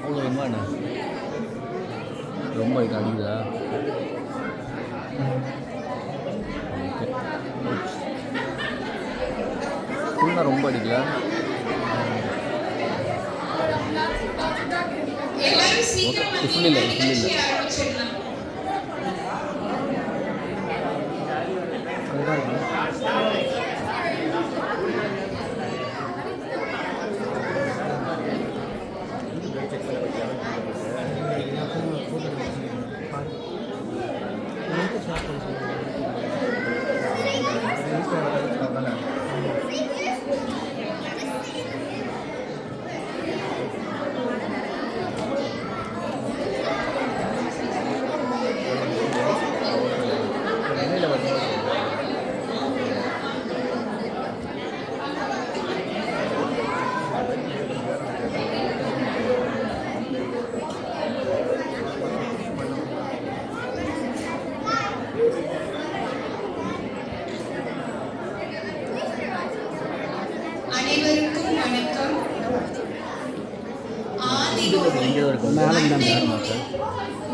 அவ்வளோ என்ன ரொம்ப இது அடிக்குதா? ஃபுல்லாக ரொம்ப அடிக்கல. ஃபுல் இல்லை ஃபுல் இல்லை. அதுதான் இருக்கு. அனைவருக்கும் வணக்கம்.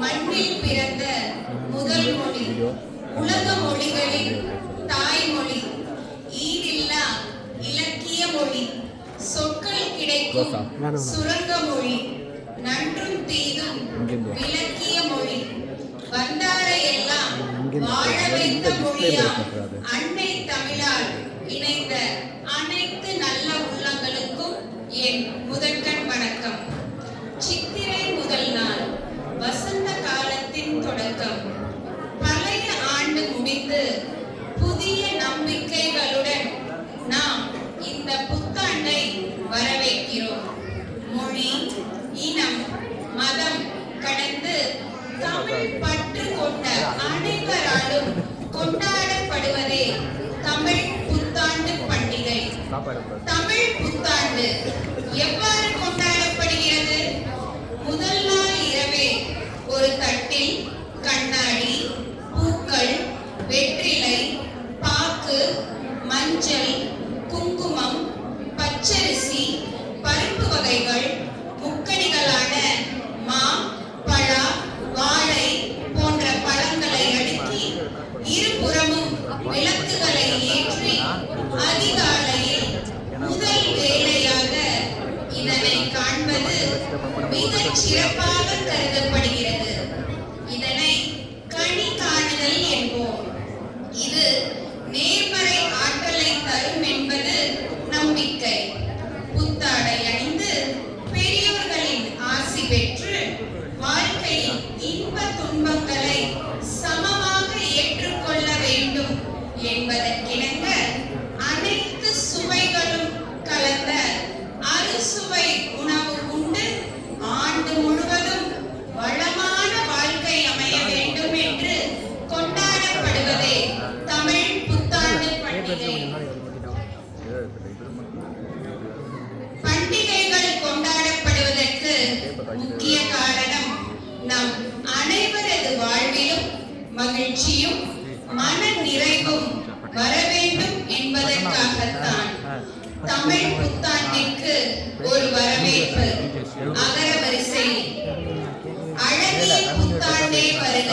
மண்ணில் பிறந்த முதல் மொழி, உலக மொழிகளின் தாய்மொழி, ஈடில்லா இலக்கிய மொழி, சொற்கள் கிடைக்கும் சுரங்க மொழி, நன்றும் தீதும் விளக்கிய மொழி, வந்தாரை எல்லாம் வாழ வைத்த மொழியா அன்னை தமிழால் இணைந்த அனைத்து நல்ல உள்ளங்களுக்கும் என் முதற்கண் வணக்கம். சித்திரை முதல் நாள், வசந்த காலத்தின் தொடக்கம். பழைய ஆண்டு முடிந்து புதிய நம்பிக்கைகளுடன் நாம் இந்த புத்தாண்டை வரவேற்கிறோம். மொழி, இனம், மதம் கடந்து தமிழ் பற்று கொண்ட அனைவராலும் கொண்டாடப்படுவதே தமிழ் புத்தாண்டு பண்டிகை. தமிழ் புத்தாண்டு எவ்வாறு கொண்டாடப்படுகிறது? முதல் நாள் இரவே ஒரு தட்டில் கண்ணாடி, பூக்கள், வெற்றிலை, பாக்கு, மஞ்சள், குங்குமம், பச்சரிசி, பருப்பு வகைகள், முக்கணிகளான மா, பழா, வாழை போன்ற பழங்களை அடுக்கி இருபுறமும் விளக்குகளை ஏற்றி அதிகாலையில் முதல் வேளையாக இதனை காண்பது மிகச் சிறப்பாக கருதப்படுகிறது. இதனை கனி காணுதல் என்போம். இது நேர்மறை ஆற்றலை தரும் என்பது நம்பிக்கை. புத்தாடை அணிந்து பெரியோர்களின் ஆசி பெற்று வாழ்க்கையின் இன்ப துன்பங்களை சமமாக ஏற்றுக்கொள்ள வேண்டும் என்பதற்கிணங்க அனைத்து சுவைகளும் கலந்த அறுசுவை உணவு உண்டு ஆண்டு முழுவதும் வளமான வாழ்க்கை அமைய வேண்டும் என்று கொண்டாடப்படுவதே தமிழ் புத்தாண்டு பண்டிகை. பண்டிகைகள் கொண்டாடப்படுவதற்கு முக்கிய காரணம் நம் அனைவரது வாழ்விலும் மகிழ்ச்சியும் மன நிறைவும் வர வேண்டும் என்பதற்காகத்தான். தமிழ் புத்தாண்டிற்கு ஒரு வரவேற்பு. அகரவரிசை: அழகிய புத்தாண்டே வருக,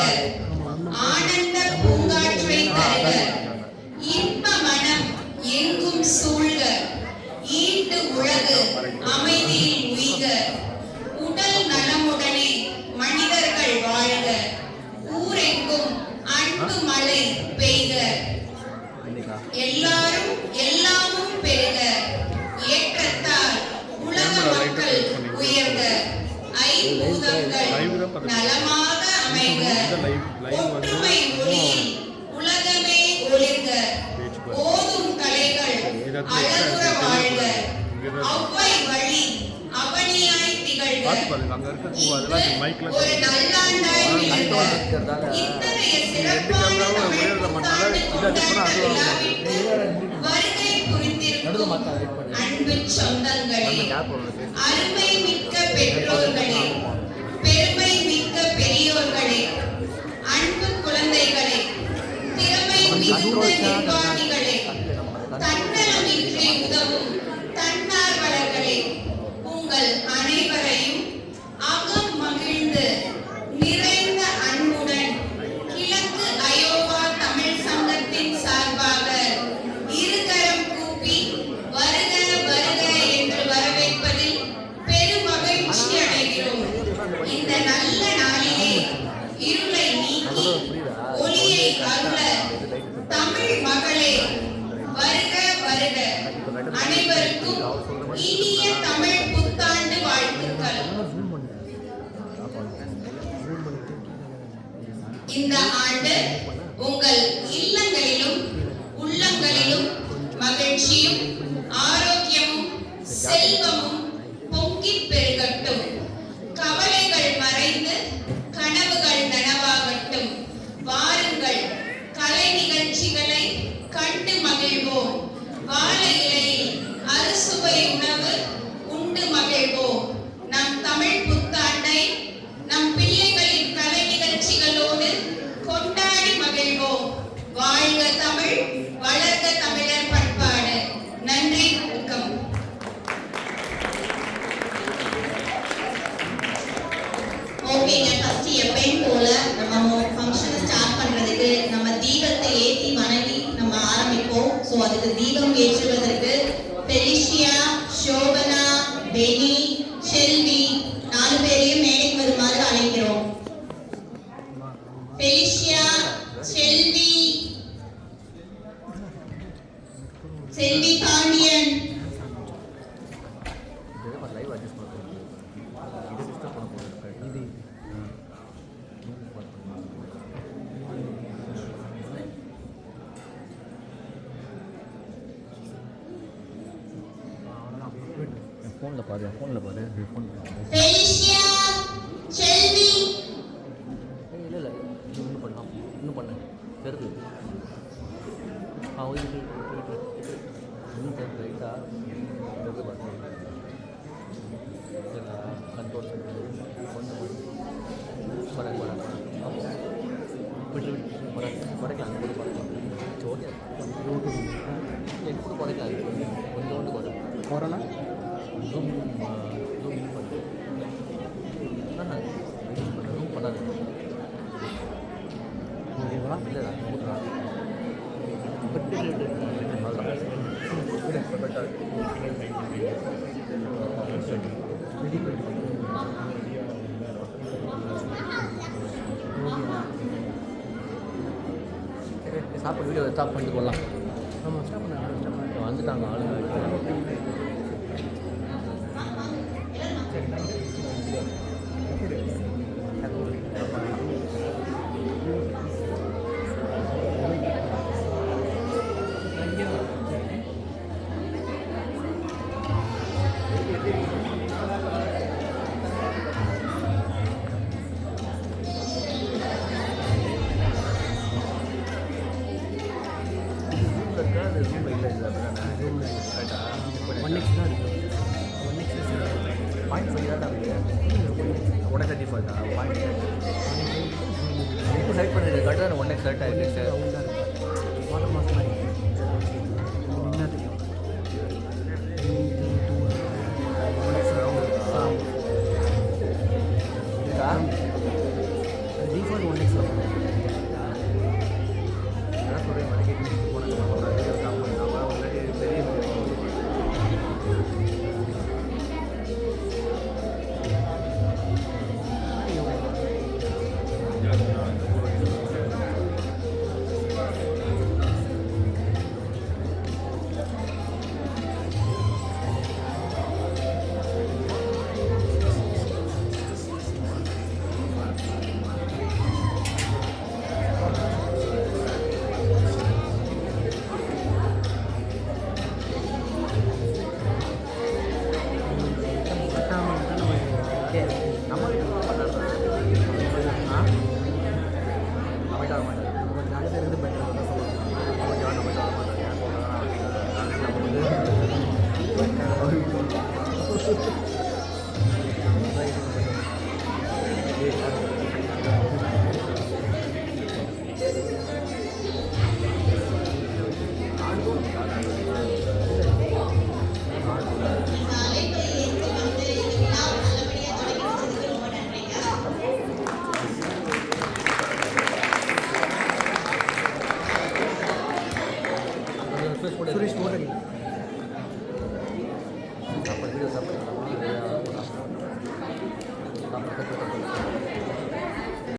ஆனந்த பூங்காற்றை தருக, இன்ப மனம் எங்கும் சூழ்க, ஈண்டு உலகு அமைதியில் உய்க, உடல் நலமுடனே மனிதர்கள் வாழ்க, ஊரெங்கும் அன்பு மழை பெய்க, எல்லாரும் எல்லாமும் பெருக, ஏற்றத்தால் உலக மக்கள் உயர்க, ஐம்பூதங்கள் நலமாக அமைக, ஒற்றுமை ஒளியில் உலகமே ஒளிர்க, ஓதும் கலைகள் அழகுற வாழ்க, அவ்வை வழி அவனியாய் திகழ்க, ஒரு நல்லாண்டாய் விளங்க. இத்தகைய சிறப்பான தமிழ் புத்தாண்டு கொண்டாட்ட விழாவிற்கு வருகை புரிந்திருக்கும் அன்பு சொந்தங்களே, அருமை மிக்க பெற்றோர்களே, பெருமை மிக்க பெரியோர்களே, அன்பு குழந்தைகளே, திறமை மிகுந்த நிர்வாகிகளே, தன்னலமின்றி உதவும் தன்னார்வலர்களே, உங்கள் அனைவரையும் இனிய தமிழ் புத்தாண்டு வாழ்த்துக்கள். இந்த ஆண்டு உங்கள் இல்லங்களிலும் உள்ளங்களிலும் மகிழ்ச்சியும் ஆரோக்கியமும் செல்வமும் பொங்கிப் பெருகட்டும். கவலைகள் மறைந்து கனவுகள் நனவாகட்டும். வாருங்கள், கலை நிகழ்ச்சிகளை கண்டு மகிழ்வோம். வாழை இலையில் அறுசுவை உணவு உண்டு மகிழ்வோம். நம் தமிழ் புத்தாண்டை நம் பிள்ளைகளின் கலை நிகழ்ச்சிகளோடு கொண்டாடி மகிழ்வோம். வாழ்க தமிழ், வளர்க தமிழர் பண்பாடு. நன்றி, வணக்கம். ஓகேங்க, ஃபர்ஸ்ட் எப்பயும் போல நம்ம ஃபங்க்ஷனை ஸ்டார்ட் பண்றதுக்கு நம்ம தீபத்தை ஏற்றி வணங்கி நம்ம ஆரம்பிப்போம். ஸோ அதுக்கு தீபம் ஏற்றுவதற்கு பெலிஷியா, சோபனா, பெனி, செல்வி 4 பேரையும் மேடைக்கு வருமாறு அழைக்கிறோம். பெலிஷியா, செல்வி, செல்வி பாண்டியன், ஃபோனில் பாரு ஃபோனில் பெலிஷியா, செல்வி, இல்லை இன்னும் பண்ணலாம் இன்னும் பண்ண தெரியுது இன்னும் தெரியுது ரைட்டா தெரியுது பார்த்து கண்ட்ரோல் கொஞ்சம் விட்டு குறைக்கலாம் அங்கே கூட குறைக்கலாம் சோடியா எங்கே கூட குறைக்கலாம் கொஞ்சோண்டு குறைக்கலாம் ஜூம் ஜூம் பண்ணு ஜூம் பண்ணாது இல்லைடா சாப்பிட வீடியோ ஸ்டாப் பண்ணிட்டு போகலாம். ஆமாம் ஸ்டாப் பண்ண வந்துட்டாங்க ஆளுங்க. செலக்ட் பண்ணிட்டு கரெக்டாக 1x செலக்ட் ஆகிருக்கு வாட்டர் மாஸ்க் மாதிரி என்ன தெரியும் டிஃபால்ட் 1x सुरेश मोटरी